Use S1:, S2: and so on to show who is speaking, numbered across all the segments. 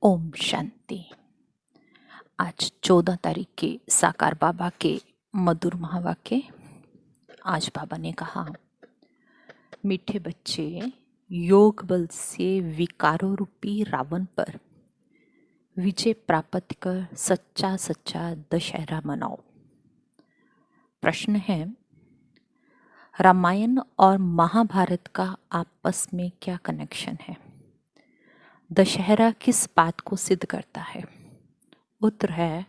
S1: ओम शांति। आज 14 तारीख के साकार बाबा के मधुर महावाक्य। आज बाबा ने कहा, मीठे बच्चे, योग बल से विकारों रूपी रावण पर विजय प्राप्त कर सच्चा सच्चा दशहरा मनाओ। प्रश्न है, रामायण और महाभारत का आपस में क्या कनेक्शन है? दशहरा किस बात को सिद्ध करता है? उत्तर है,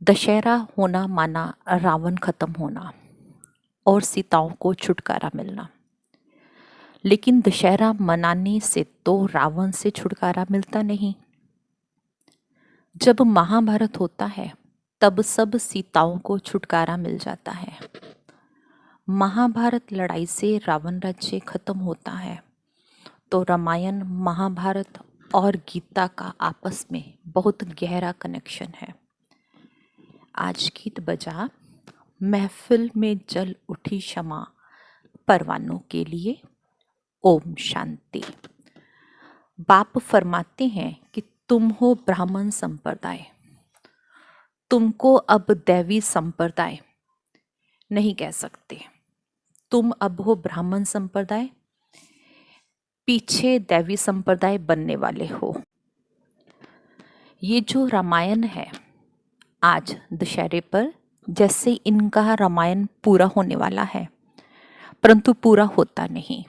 S1: दशहरा होना माना रावण खत्म होना और सीताओं को छुटकारा मिलना। लेकिन दशहरा मनाने से तो रावण से छुटकारा मिलता नहीं। जब महाभारत होता है तब सब सीताओं को छुटकारा मिल जाता है। महाभारत लड़ाई से रावण राज्य खत्म होता है तो रामायण, महाभारत और गीता का आपस में बहुत गहरा कनेक्शन है। आज गीत बजा, महफिल में जल उठी क्षमा परवानों के लिए। ओम शांति। बाप फरमाते हैं कि तुम हो ब्राह्मण संप्रदाय, तुमको अब दैवी संप्रदाय नहीं कह सकते। तुम अब हो ब्राह्मण संप्रदाय, पीछे दैवी संप्रदाय बनने वाले हो। ये जो रामायण है, आज दशहरे पर जैसे इनका रामायण पूरा होने वाला है, परंतु पूरा होता नहीं।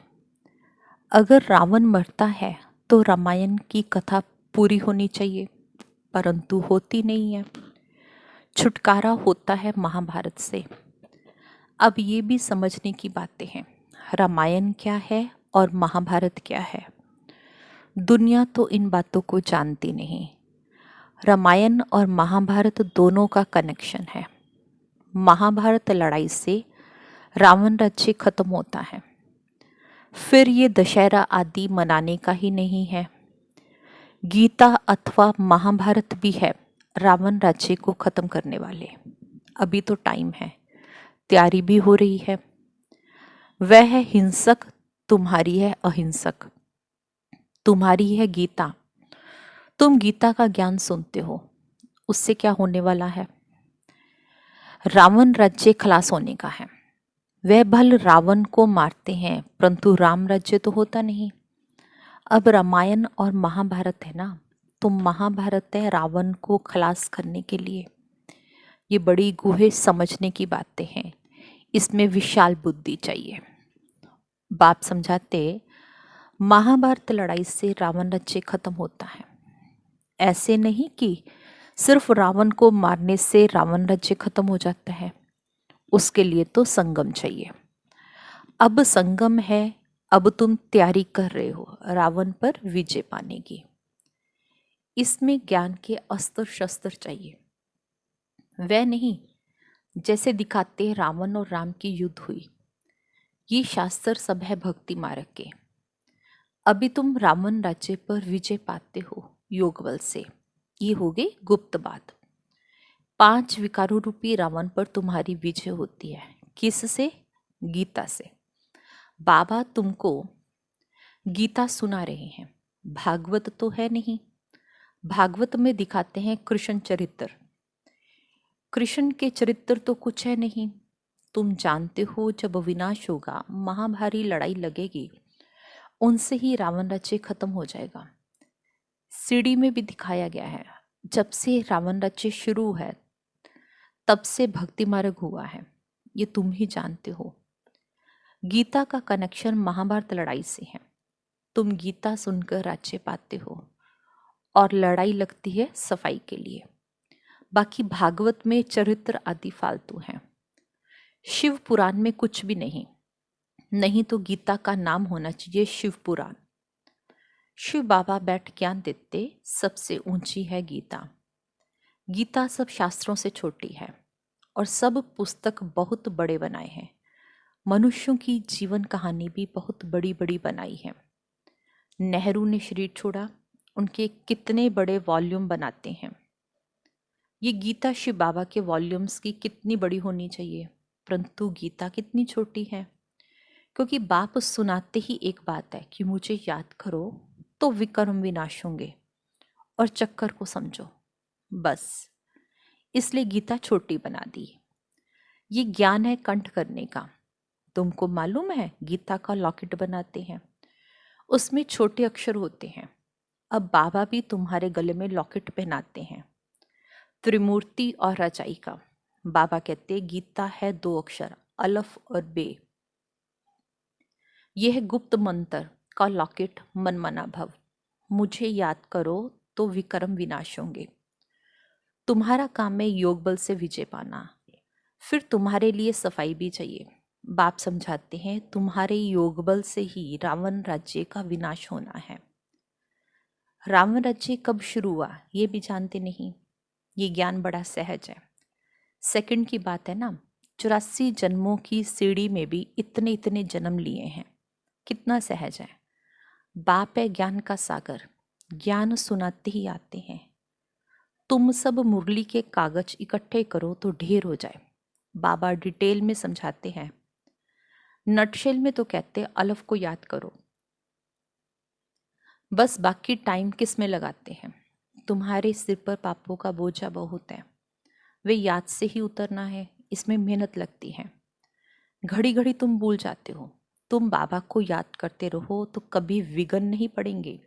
S1: अगर रावण मरता है तो रामायण की कथा पूरी होनी चाहिए, परंतु होती नहीं है। छुटकारा होता है महाभारत से। अब ये भी समझने की बातें हैं, रामायण क्या है और महाभारत क्या है। दुनिया तो इन बातों को जानती नहीं। रामायण और महाभारत दोनों का कनेक्शन है। महाभारत लड़ाई से रावण राज्य खत्म होता है, फिर ये दशहरा आदि मनाने का ही नहीं है। गीता अथवा महाभारत भी है रावण राज्य को खत्म करने वाले। अभी तो टाइम है, तैयारी भी हो रही है। वह है हिंसक, तुम्हारी है अहिंसक। तुम्हारी है गीता, तुम गीता का ज्ञान सुनते हो, उससे क्या होने वाला है? रावण राज्य खलास होने का है। वह भल रावण को मारते हैं, परंतु राम राज्य तो होता नहीं। अब रामायण और महाभारत है ना, तो महाभारत है रावण को खलास करने के लिए। ये बड़ी गूढ़े समझने की बातें हैं, इसमें विशाल बुद्धि चाहिए। बाप समझाते, महाभारत लड़ाई से रावण राज्य खत्म होता है। ऐसे नहीं कि सिर्फ रावण को मारने से रावण राज्य खत्म हो जाता है, उसके लिए तो संगम चाहिए। अब संगम है, अब तुम तैयारी कर रहे हो रावण पर विजय पाने की। इसमें ज्ञान के अस्त्र शस्त्र चाहिए। वह नहीं जैसे दिखाते रावण और राम की युद्ध हुई। ये शास्त्र सब है भक्ति मार्ग के। अभी तुम रावण राज्य पर विजय पाते हो योग बल से, ये हो गई गुप्त बात। 5 विकारों रूपी रावण पर तुम्हारी विजय होती है। किससे? गीता से। बाबा तुमको गीता सुना रहे हैं, भागवत तो है नहीं। भागवत में दिखाते हैं कृष्ण चरित्र। कृष्ण के चरित्र तो कुछ है नहीं। तुम जानते हो जब विनाश होगा, महाभारी लड़ाई लगेगी, उनसे ही रावण राज्य खत्म हो जाएगा। सीढ़ी में भी दिखाया गया है, जब से रावण राज्य शुरू है तब से भक्ति मार्ग हुआ है, ये तुम ही जानते हो। गीता का कनेक्शन महाभारत लड़ाई से है। तुम गीता सुनकर राज्य पाते हो और लड़ाई लगती है सफाई के लिए। बाकी भागवत में चरित्र आदि फालतू हैं। शिव पुराण में कुछ भी नहीं, नहीं तो गीता का नाम होना चाहिए शिव पुराण। शिव बाबा बैठ ज्ञान देते, सबसे ऊंची है गीता। गीता सब शास्त्रों से छोटी है और सब पुस्तक बहुत बड़े बनाए हैं। मनुष्यों की जीवन कहानी भी बहुत बड़ी बड़ी बनाई है। नेहरू ने शरीर छोड़ा, उनके कितने बड़े वॉल्यूम बनाते हैं। ये गीता शिव बाबा के वॉल्यूम्स की कितनी बड़ी होनी चाहिए, परंतु गीता कितनी छोटी है। क्योंकि बाप सुनाते ही एक बात है कि मुझे याद करो तो विक्रम विनाश होंगे। और चक्कर को समझो, बस। इसलिए गीता छोटी बना दी। ये ज्ञान है कंठ करने का। तुमको मालूम है गीता का लॉकेट बनाते हैं, उसमें छोटे अक्षर होते हैं। अब बाबा भी तुम्हारे गले में लॉकेट पहनाते हैं, त्रिमूर्ति और रचाई का। बाबा कहते गीता है 2 अक्षर, अलफ और बे। यह गुप्त मंत्र का लॉकेट मनमना भव। मुझे याद करो तो विक्रम विनाश होंगे। तुम्हारा काम है योग बल से विजय पाना। फिर तुम्हारे लिए सफाई भी चाहिए। बाप समझाते हैं तुम्हारे योग बल से ही रावण राज्य का विनाश होना है। रावण राज्य कब शुरू हुआ ये भी जानते नहीं। ये ज्ञान बड़ा सहज है, सेकंड की बात है ना। 84 जन्मों की सीढ़ी में भी इतने इतने जन्म लिए हैं, कितना सहज है। बाप है ज्ञान का सागर, ज्ञान सुनाते ही आते हैं। तुम सब मुरली के कागज इकट्ठे करो तो ढेर हो जाए। बाबा डिटेल में समझाते हैं। नटशेल में तो कहते अलफ को याद करो, बस बाकी टाइम किस में लगाते हैं। तुम्हारे सिर पर पापों का बोझा बहुत है, वे याद से ही उतरना है, इसमें मेहनत लगती है। घड़ी घड़ी तुम भूल जाते हो। तुम बाबा को याद करते रहो तो कभी विघ्न नहीं पड़ेंगे।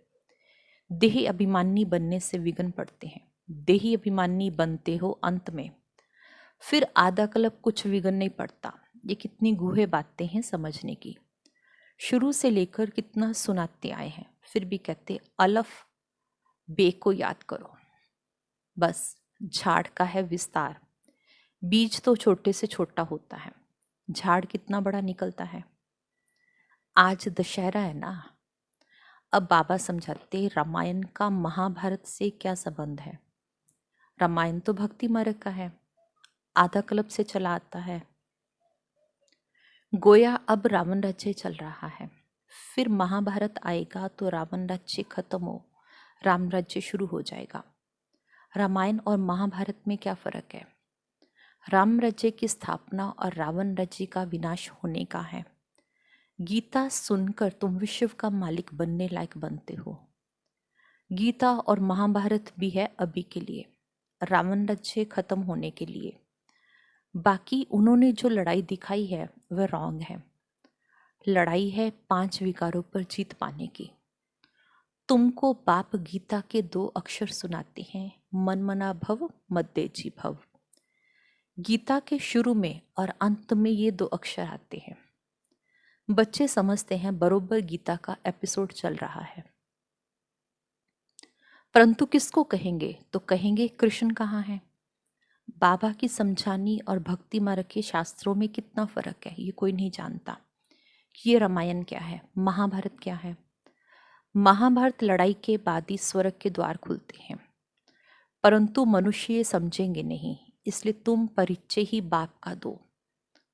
S1: देही अभिमानी बनने से विघ्न पड़ते हैं। देही अभिमानी बनते हो अंत में, फिर आधा कल्प कुछ विघ्न नहीं पड़ता। ये कितनी गूढ़ बातें हैं समझने की। शुरू से लेकर कितना सुनाते आए हैं, फिर भी कहते अलफ बे को याद करो, बस। झाड़ का है विस्तार, बीज तो छोटे से छोटा होता है, झाड़ कितना बड़ा निकलता है। आज दशहरा है ना। अब बाबा समझाते रामायण का महाभारत से क्या संबंध है। रामायण तो भक्ति मार्ग का है, आधा कल्प से चला आता है। गोया अब रावण राज्य चल रहा है, फिर महाभारत आएगा तो रावण राज्य खत्म हो, राम राज्य शुरू हो जाएगा। रामायण और महाभारत में क्या फर्क है। राम राज्य की स्थापना और रावण राज्य का विनाश होने का है। गीता सुनकर तुम विश्व का मालिक बनने लायक बनते हो। गीता और महाभारत भी है अभी के लिए, रावण राज्य खत्म होने के लिए। बाकी उन्होंने जो लड़ाई दिखाई है वह रॉन्ग है। लड़ाई है 5 विकारों पर जीत पाने की। तुमको बाप गीता के 2 अक्षर सुनाते हैं, मनमना भव मद्देजी भव। गीता के शुरू में और अंत में ये 2 अक्षर आते हैं। बच्चे समझते हैं बरोबर गीता का एपिसोड चल रहा है, परंतु किसको कहेंगे तो कहेंगे कृष्ण कहाँ है। बाबा की समझानी और भक्ति मार्ग के शास्त्रों में कितना फर्क है ये कोई नहीं जानता। कि ये रामायण क्या है, महाभारत क्या है। महाभारत लड़ाई के बाद ही स्वर्ग के द्वार खुलते हैं, परंतु मनुष्य ये समझेंगे नहीं, इसलिए तुम परिचय ही बाप का दो।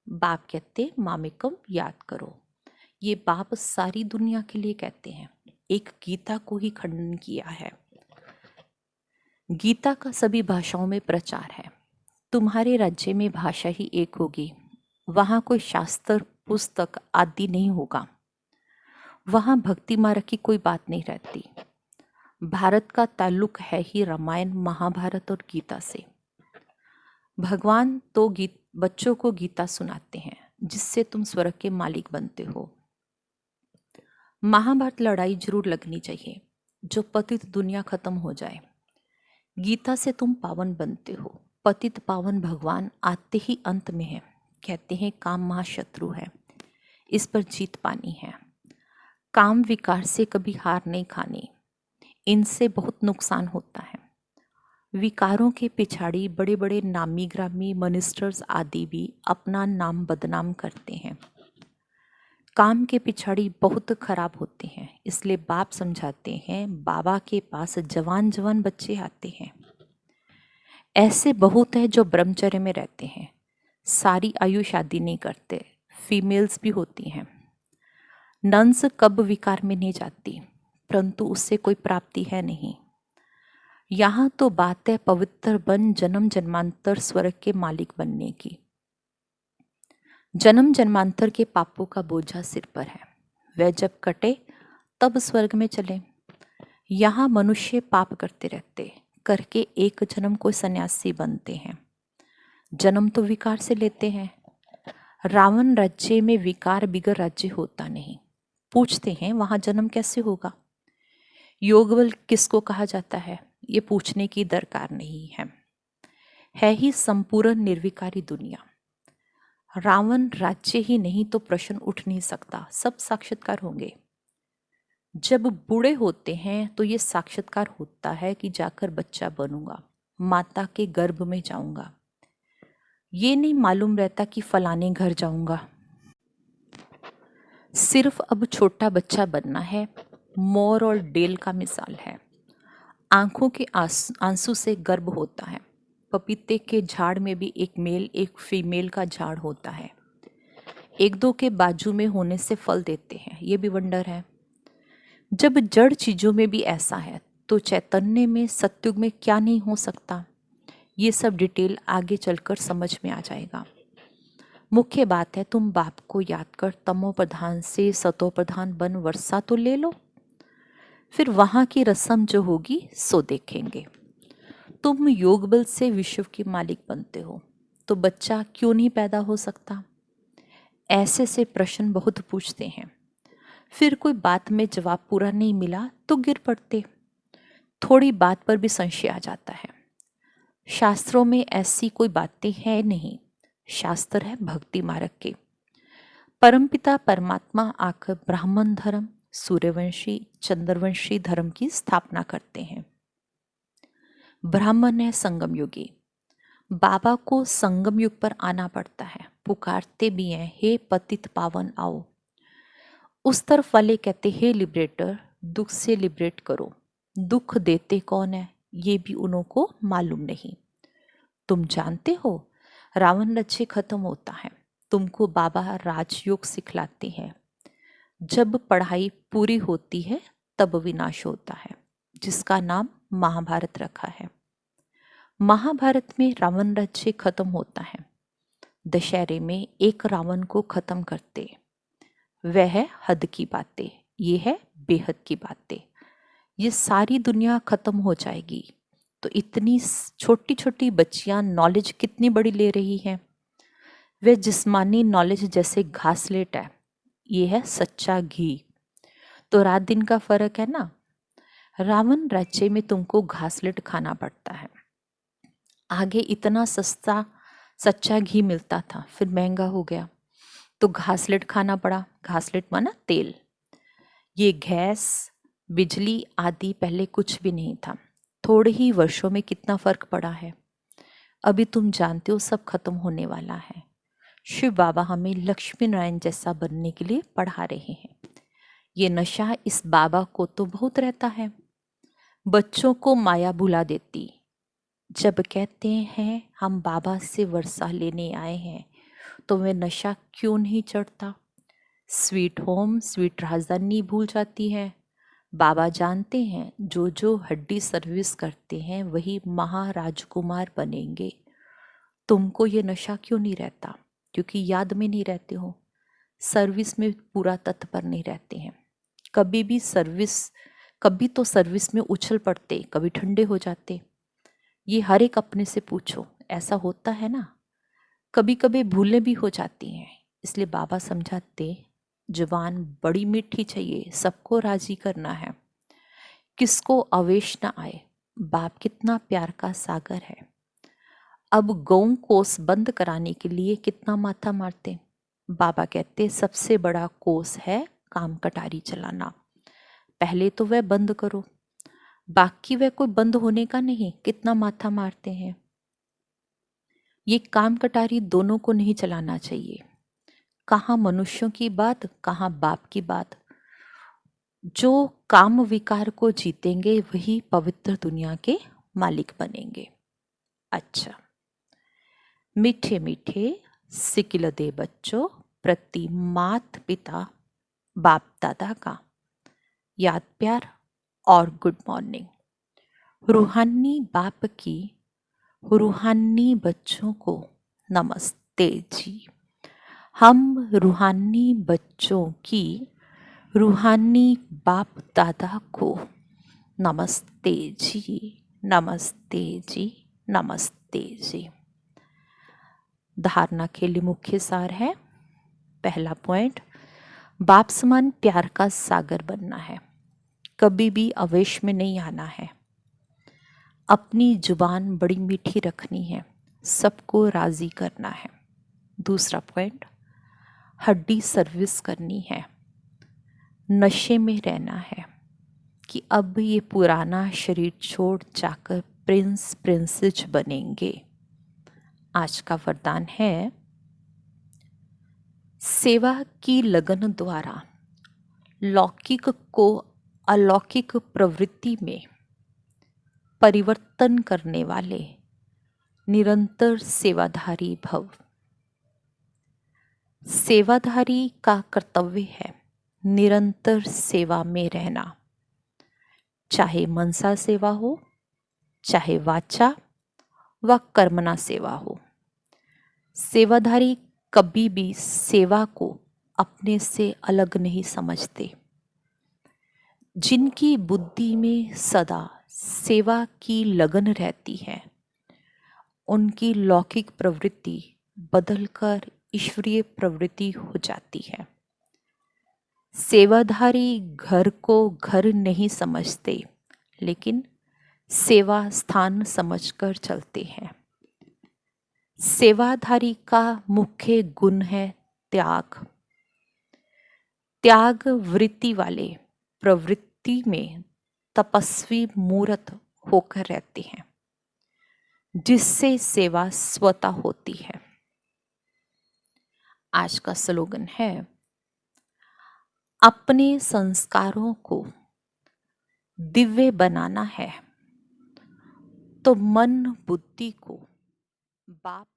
S1: बाप कहते मामिकम याद करो। ये बाप सारी दुनिया के लिए कहते हैं, एक गीता को ही खंडन किया है। गीता का सभी भाषाओं में प्रचार है। तुम्हारे राज्य में भाषा ही एक होगी, वहाँ कोई शास्त्र पुस्तक आदि नहीं होगा। वहाँ भक्ति मार्ग की कोई बात नहीं रहती। भारत का ताल्लुक है ही रामायण महाभारत और गीता से। भगवान तो बच्चों को गीता सुनाते हैं जिससे तुम स्वर्ग के मालिक बनते हो। महाभारत लड़ाई जरूर लगनी चाहिए, जो पतित दुनिया खत्म हो जाए। गीता से तुम पावन बनते हो। पतित पावन भगवान आते ही अंत में है। कहते हैं काम महाशत्रु है, इस पर जीत पानी है। काम विकार से कभी हार नहीं खानी, इनसे बहुत नुकसान होता है। विकारों के पिछाड़ी बड़े बड़े नामी ग्रामी मिनिस्टर्स आदि भी अपना नाम बदनाम करते हैं। काम के पिछाड़ी बहुत खराब होते हैं, इसलिए बाप समझाते हैं बाबा के पास जवान जवान बच्चे आते हैं। ऐसे बहुत है जो ब्रह्मचर्य में रहते हैं, सारी आयु शादी नहीं करते, फीमेल्स भी होती हैं। नंस कब विकार में नहीं जाती, परंतु उससे कोई प्राप्ति है नहीं। यहाँ तो बात है पवित्र बन जन्म जन्मांतर स्वर्ग के मालिक बनने की। जन्म जन्मांतर के पापों का बोझा सिर पर है, वह जब कटे तब स्वर्ग में चले। यहाँ मनुष्य पाप करते रहते, करके एक जन्म कोई सन्यासी बनते हैं। जन्म तो विकार से लेते हैं। रावण राज्य में विकार बिगर राज्य होता नहीं। पूछते हैं वहां जन्म कैसे होगा, योग बल किसको कहा जाता है, ये पूछने की दरकार नहीं है ही संपूर्ण निर्विकारी दुनिया। रावण राज्य ही नहीं तो प्रश्न उठ नहीं सकता, सब साक्षात्कार होंगे। जब बूढ़े होते हैं तो ये साक्षात्कार होता है कि जाकर बच्चा बनूंगा, माता के गर्भ में जाऊंगा। ये नहीं मालूम रहता कि फलाने घर जाऊंगा। सिर्फ अब छोटा बच्चा बनना है। मोर और डेल का मिसाल है। आंखों के आंसू से गर्भ होता है। पपीते के झाड़ में भी एक मेल एक फीमेल का झाड़ होता है। एक दो के बाजू में होने से फल देते हैं, ये भी वंडर है। जब जड़ चीजों में भी ऐसा है तो चैतन्य में सत्युग में क्या नहीं हो सकता। ये सब डिटेल आगे चलकर समझ में आ जाएगा। मुख्य बात है तुम बाप को याद कर तमो प्रधान से सतो प्रधान बन वर्षा तो ले लो, फिर वहां की रस्म जो होगी सो देखेंगे। तुम योग बल से विश्व के मालिक बनते हो तो बच्चा क्यों नहीं पैदा हो सकता। ऐसे से प्रश्न बहुत पूछते हैं, फिर कोई बात में जवाब पूरा नहीं मिला तो गिर पड़ते। थोड़ी बात पर भी संशय आ जाता है। शास्त्रों में ऐसी कोई बातें हैं नहीं, शास्त्र है भक्ति मार्ग के। परमपिता परमात्मा आकर ब्राह्मण धर्म, सूर्यवंशी, चंद्रवंशी धर्म की स्थापना करते हैं। ब्राह्मण है संगम युगी। बाबा को संगम युग पर आना पड़ता है। पुकारते भी हैं, हे पतित पावन आओ। उस तरफ वाले कहते हे लिबरेटर, दुख से लिबरेट करो। दुख देते कौन है ये भी उन्हों को मालूम नहीं। तुम जानते हो रावण राज्य खत्म होता है, तुमको बाबा राजयोग सिखलाते हैं। जब पढ़ाई पूरी होती है तब विनाश होता है, जिसका नाम महाभारत रखा है। महाभारत में रावण राज्य खत्म होता है। दशहरे में एक रावण को खत्म करते, वह है हद की बातें, ये है बेहद की बातें। ये सारी दुनिया खत्म हो जाएगी तो इतनी छोटी छोटी बच्चियां नॉलेज कितनी बड़ी ले रही हैं। वे जिस्मानी नॉलेज जैसे घासलेट है, ये है सच्चा घी। तो रात दिन का फर्क है ना। रावण राज्य में तुमको घासलेट खाना पड़ता है। आगे इतना सस्ता सच्चा घी मिलता था, फिर महंगा हो गया तो घासलेट खाना पड़ा। घासलेट माना तेल। ये गैस बिजली आदि पहले कुछ भी नहीं था। थोड़े ही वर्षों में कितना फर्क पड़ा है। अभी तुम जानते हो सब खत्म होने वाला है। शिव बाबा हमें लक्ष्मी नारायण जैसा बनने के लिए पढ़ा रहे हैं। ये नशा इस बाबा को तो बहुत रहता है। बच्चों को माया भुला देती। जब कहते हैं हम बाबा से वर्षा लेने आए हैं तो वे नशा क्यों नहीं चढ़ता। स्वीट होम स्वीट राजधानी भूल जाती है। बाबा जानते हैं जो जो हड्डी सर्विस करते हैं वही महाराजकुमार बनेंगे। तुमको ये नशा क्यों नहीं रहता, क्योंकि याद में नहीं रहते हो, सर्विस में पूरा तत्पर नहीं रहते हैं। कभी तो सर्विस में उछल पड़ते, कभी ठंडे हो जाते। ये हर एक अपने से पूछो, ऐसा होता है ना। कभी कभी भूलें भी हो जाती हैं। इसलिए बाबा समझाते जवान बड़ी मीठी चाहिए, सबको राजी करना है, किसको आवेश ना आए। बाप कितना प्यार का सागर है। अब गौ कोस बंद कराने के लिए कितना माथा मारते। बाबा कहते सबसे बड़ा कोस है काम कटारी चलाना, पहले तो वह बंद करो, बाकी वह कोई बंद होने का नहीं। कितना माथा मारते हैं। ये काम कटारी दोनों को नहीं चलाना चाहिए। कहाँ मनुष्यों की बात, कहाँ बाप की बात। जो काम विकार को जीतेंगे वही पवित्र दुनिया के मालिक बनेंगे। अच्छा, मीठे मीठे सिकिलदे बच्चों प्रति मात पिता बाप दादा का याद प्यार और गुड मॉर्निंग। रूहानी बाप की रूहानी बच्चों को नमस्ते जी। हम रूहानी बच्चों की रूहानी बाप दादा को नमस्ते जी, नमस्ते जी, नमस्ते जी। धारणा के लिए मुख्य सार है। पहला पॉइंट, बाप समान प्यार का सागर बनना है, कभी भी आवेश में नहीं आना है, अपनी जुबान बड़ी मीठी रखनी है, सबको राजी करना है। दूसरा पॉइंट, हड्डी सर्विस करनी है, नशे में रहना है कि अब ये पुराना शरीर छोड़ जाकर प्रिंस प्रिंसेस बनेंगे। आज का वरदान है, सेवा की लगन द्वारा लौकिक को अलौकिक प्रवृत्ति में परिवर्तन करने वाले निरंतर सेवाधारी भव। सेवाधारी का कर्तव्य है निरंतर सेवा में रहना, चाहे मनसा सेवा हो, चाहे वाचा व कर्मणा सेवा हो। सेवाधारी कभी भी सेवा को अपने से अलग नहीं समझते। जिनकी बुद्धि में सदा सेवा की लगन रहती है, उनकी लौकिक प्रवृत्ति बदलकर ईश्वरीय प्रवृत्ति हो जाती है। सेवाधारी घर को घर नहीं समझते, लेकिन सेवा स्थान समझकर चलते हैं। सेवाधारी का मुख्य गुण है त्याग। त्याग वृत्ति वाले प्रवृत्ति में तपस्वी मूर्त होकर रहते हैं, जिससे सेवा स्वतः होती है। आज का स्लोगन है, अपने संस्कारों को दिव्य बनाना है तो मन बुद्धि को बाप